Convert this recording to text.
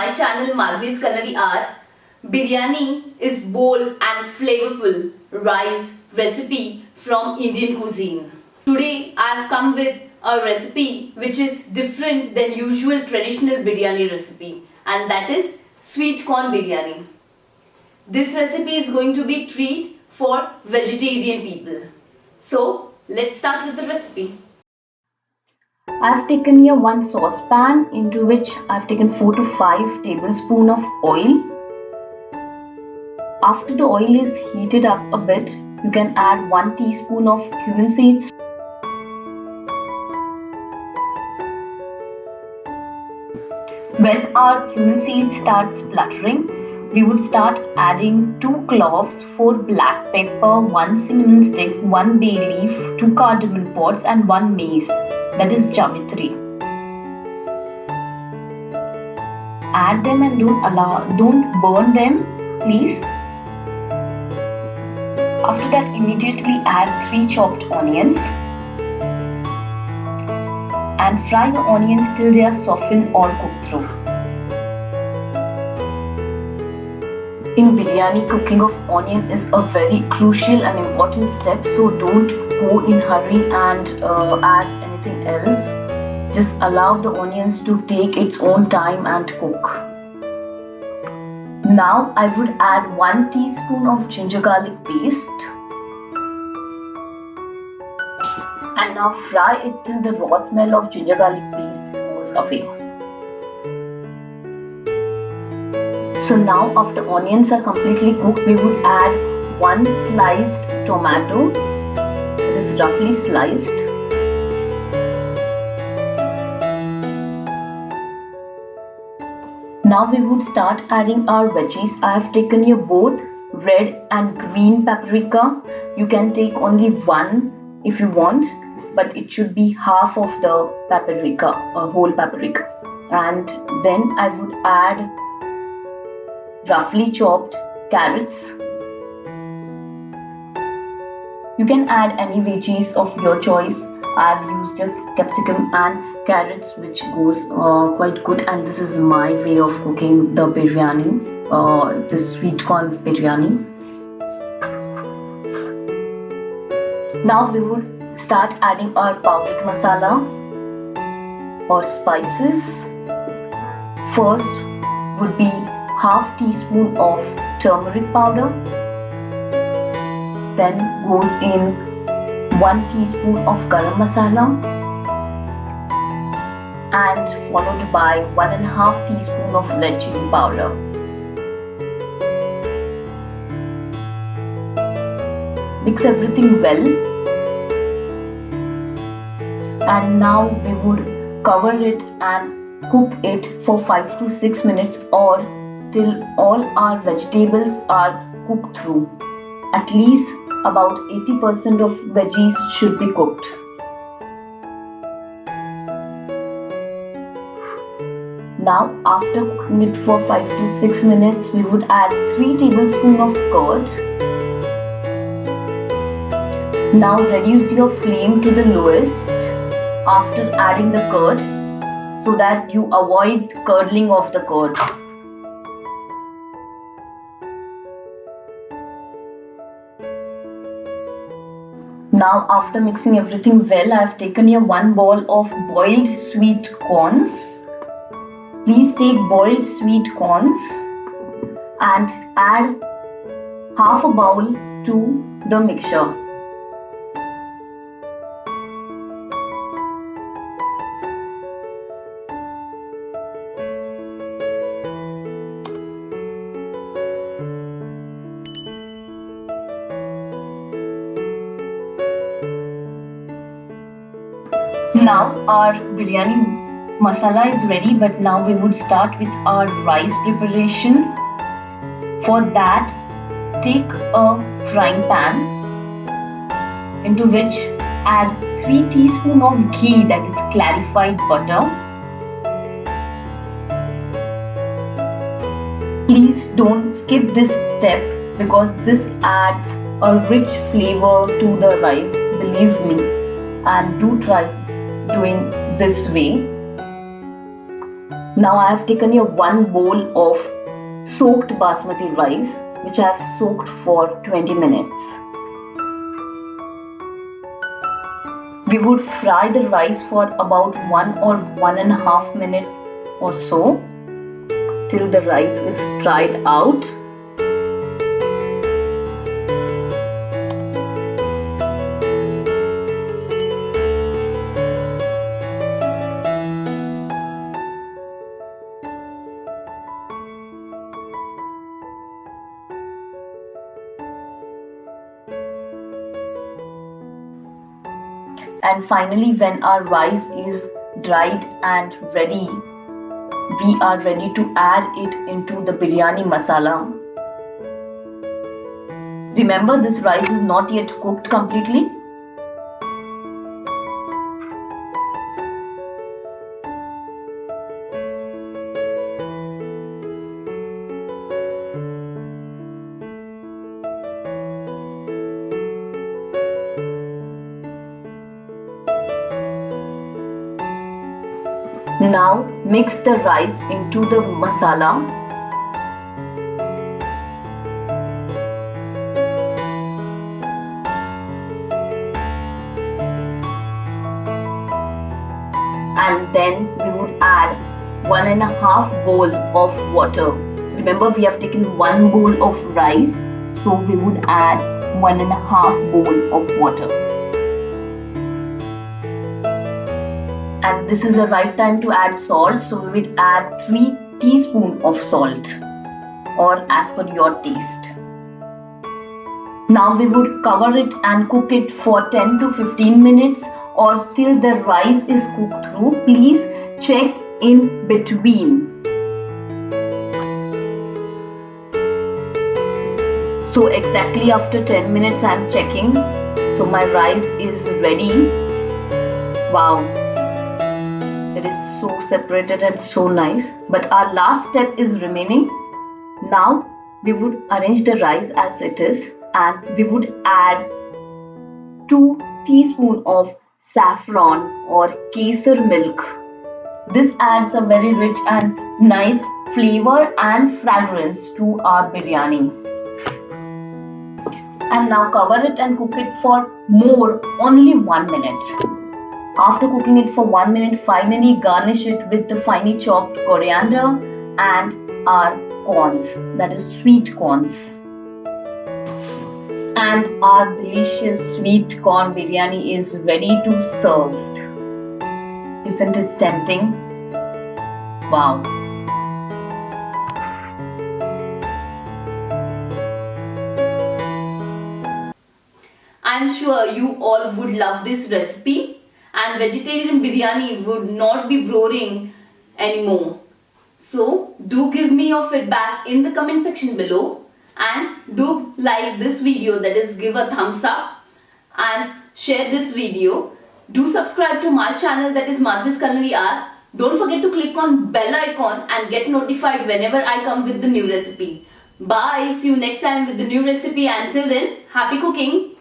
my channel Madhvi's Culinary Art. Biryani is bold and flavorful rice recipe from Indian cuisine. Today I have come with a recipe which is different than usual traditional biryani recipe, and that is sweet corn biryani. This recipe is going to be treat for vegetarian people. So let's start with the recipe. I have taken here one saucepan into which I have taken 4 to 5 tablespoons of oil. After the oil is heated up a bit, you can add 1 teaspoon of cumin seeds. When our cumin seeds start spluttering, we would start adding 2 cloves, 4 black pepper, 1 cinnamon stick, 1 bay leaf, 2 cardamom pods and 1 mace, that is Javitri. Add them and don't burn them, please. After that, immediately add 3 chopped onions and fry the onions till they are softened or cooked through. In biryani, cooking of onion is a very crucial and important step, so don't go in hurry and add anything else. Just allow the onions to take its own time and cook. Now I would add 1 teaspoon of ginger garlic paste and now fry it till the raw smell of ginger garlic paste goes away. So now after onions are completely cooked, we would add 1 sliced tomato. It is roughly sliced. Now we would start adding our veggies. I have taken here both red and green paprika. You can take only one if you want, but it should be half of the paprika, a whole paprika. And then I would add roughly chopped carrots. You can add any veggies of your choice. I have used a capsicum and carrots, which goes quite good, and this is my way of cooking the biryani, the sweet corn biryani. Now we would start adding our powdered masala or spices. First would be half teaspoon of turmeric powder. Then goes in 1 teaspoon of garam masala and followed by 1.5 teaspoon of red chili powder. Mix everything well, and now we would cover it and cook it for 5 to 6 minutes or till all our vegetables are cooked through. At least about 80% of veggies should be cooked. Now after cooking it for 5 to 6 minutes, we would add 3 tablespoons of curd. Now reduce your flame to the lowest after adding the curd so that you avoid curdling of the curd. Now after mixing everything well, I have taken here 1 bowl of boiled sweet corns. Please take boiled sweet corns and add half a bowl to the mixture. Now our biryani masala is ready, but now we would start with our rice preparation. For that, take a frying pan into which add 3 teaspoons of ghee, that is clarified butter. Please don't skip this step because this adds a rich flavor to the rice, believe me, and do try doing this way. Now I have taken here 1 bowl of soaked basmati rice which I have soaked for 20 minutes. We would fry the rice for about 1 or 1.5 minutes or so till the rice is dried out. And finally, when our rice is dried and ready, we are ready to add it into the biryani masala. Remember, this rice is not yet cooked completely. Now mix the rice into the masala. And then we would add 1.5 bowl of water. Remember, we have taken 1 bowl of rice, so we would add 1.5 bowl of water. And this is the right time to add salt, so we will add 3 teaspoons of salt, or as per your taste. Now we would cover it and cook it for 10 to 15 minutes or till the rice is cooked through. Please check in between. So exactly after 10 minutes I am checking. So my rice is ready. Wow, it is so separated and so nice. But our last step is remaining. Now we would arrange the rice as it is, and we would add 2 teaspoons of saffron or kesar milk. This adds a very rich and nice flavor and fragrance to our biryani. And now cover it and cook it for only 1 minute. After cooking it for 1 minute, finally garnish it with the finely chopped coriander and our corns, that is sweet corns. And our delicious sweet corn biryani is ready to serve. Isn't it tempting? Wow. I'm sure you all would love this recipe, and vegetarian biryani would not be boring anymore. So do give me your feedback in the comment section below, and do like this video, that is give a thumbs up and share this video. Do subscribe to my channel, that is Madhvi's Culinary Art. Don't forget to click on bell icon and get notified whenever I come with the new recipe. Bye, see you next time with the new recipe. Until then, happy cooking.